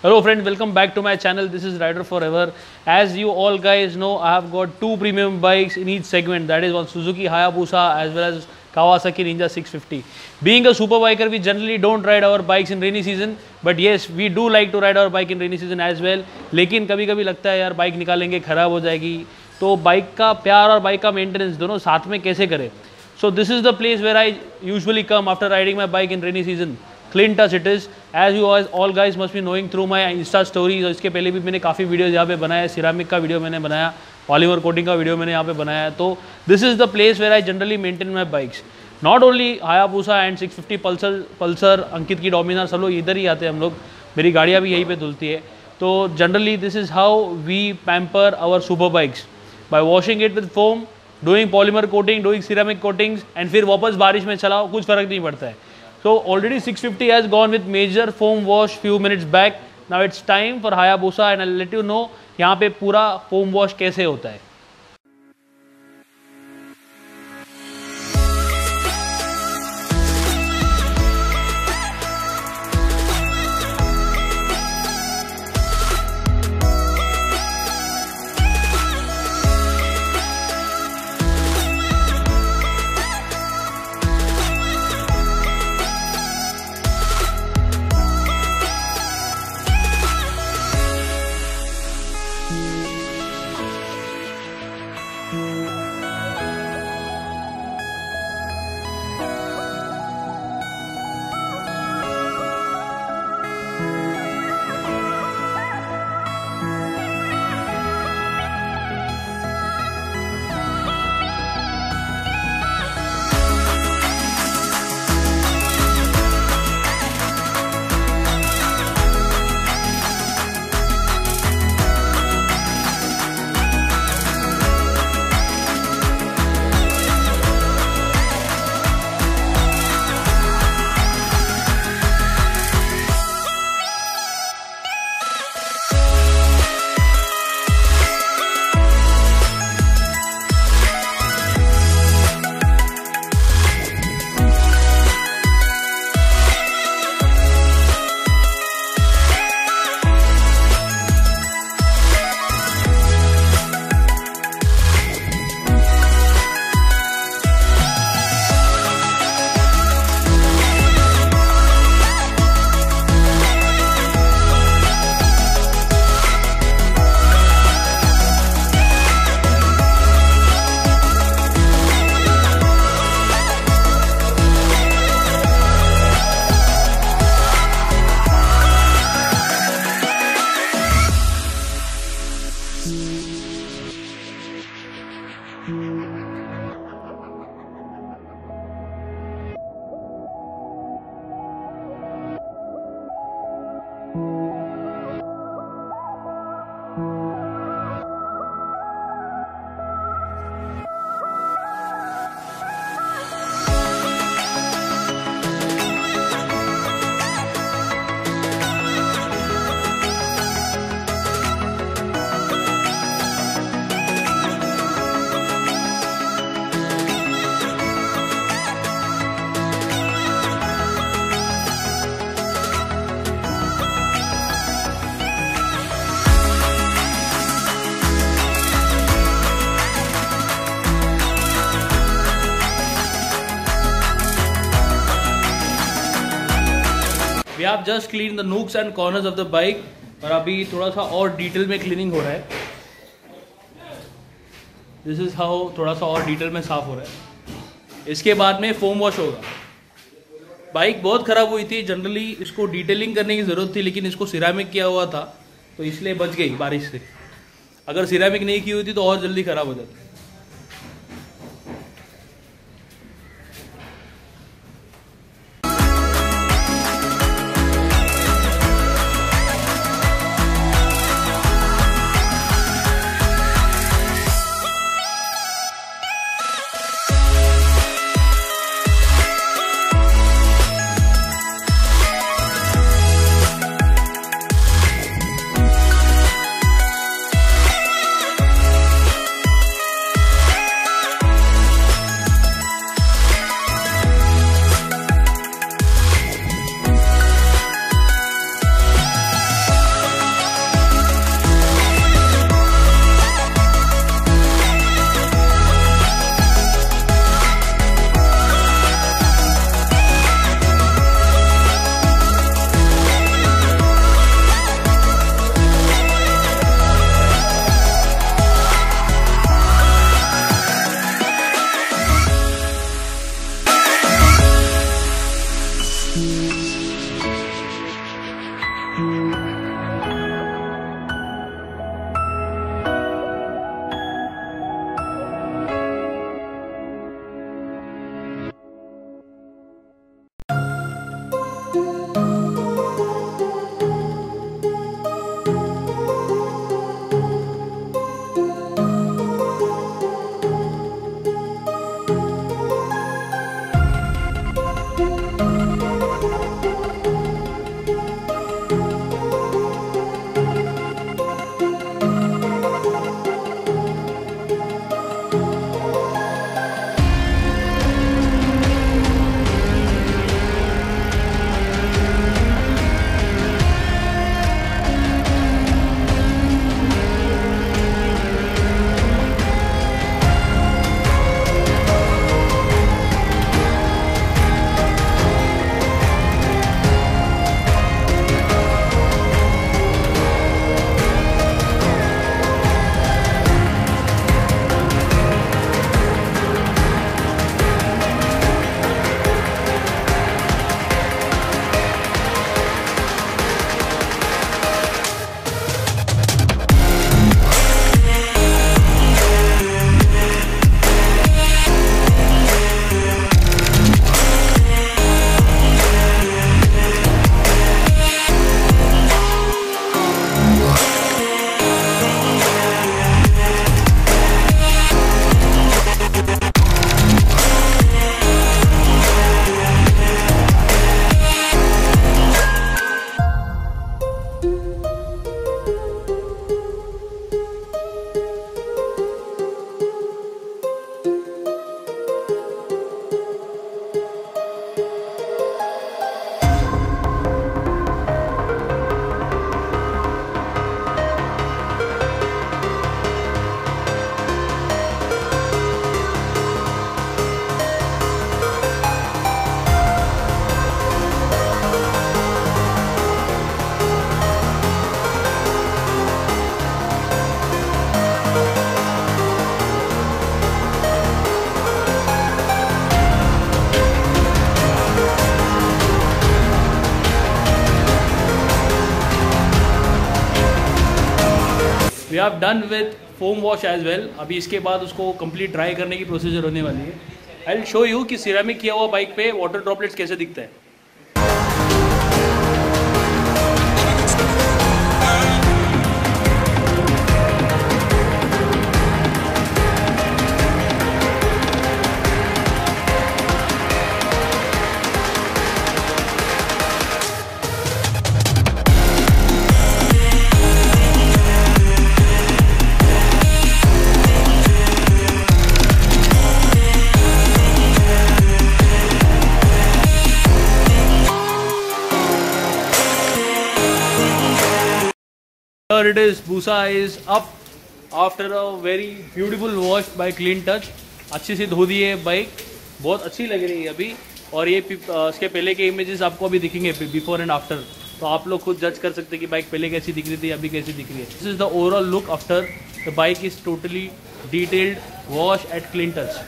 Hello friends, welcome back to my channel. This is Rider Forever. As you all guys know, I have got two premium bikes in each segment. That is one Suzuki Hayabusa as well as Kawasaki Ninja 650. Being a super biker, we generally don't ride our bikes in rainy season, but yes, we do like to ride our bike in rainy season as well. लेकिन कभी कभी लगता है यार bike निकालेंगे खराब हो जाएगी, तो बाइक का प्यार और बाइक का मेंटेनेंस दोनों साथ में कैसे करें. So this is the place where I usually come after riding my bike in rainy season. Clintas it is. As you all guys must be knowing through my Insta stories. और इसके पहले भी मैंने काफ़ी वीडियोज़ यहाँ पे बनाया. Ceramic का वीडियो मैंने बनाया, पॉलीमर कोटिंग का वीडियो मैंने यहाँ पे बनाया. तो this is the place where I generally maintain my bikes. Not only Hayabusa and 650 Pulsar, Ankit की डोमिनार, सब लोग इधर ही आते हैं. हम लोग, मेरी गाड़ियाँ भी यहीं पर धुलती है. तो generally this is how we pamper our super bikes by washing it with foam, doing polymer coating, doing ceramic coatings, and फिर वापस बारिश में चलाओ, कुछ फ़र्क नहीं पड़ता है. So already 650 has gone with major foam wash few minutes back. Now it's time for Hayabusa and I'll let you know यहाँ पे पूरा foam wash कैसे होता है. We have just cleaned the nooks and corners of the bike और अभी थोड़ा सा और डिटेल में क्लीनिंग हो रहा है. दिस इज़ हाउ थोड़ा सा और डिटेल में साफ हो रहा है. इसके बाद में फोम वॉश होगा. बाइक बहुत ख़राब हुई थी, जनरली इसको डिटेलिंग करने की ज़रूरत थी, लेकिन इसको सिरामिक किया हुआ था तो इसलिए बच गई बारिश से. अगर सिरामिक नहीं की हुई थी तो और जल्दी ख़राब हो जाती. Have done with foam wash as well. अभी इसके बाद उसको कंप्लीट ड्राई करने की प्रोसीजर होने वाली है. आई विल शो यू कि सिरेमिक किया हुआ बाइक पे वाटर ड्रॉपलेट्स कैसे दिखता है. Here it is, Busa is up after a very beautiful wash by Clean Touch. अच्छी सी धो दी है बाइक, बहुत अच्छी लग रही है अभी. और ये इसके पहले के इमेजेस आपको अभी दिखेंगे बिफोर एंड आफ्टर, तो आप लोग खुद जज कर सकते हैं कि बाइक पहले कैसी दिख रही थी, अभी कैसी दिख रही है. This is the overall look after the bike is totally detailed wash at Clean Touch.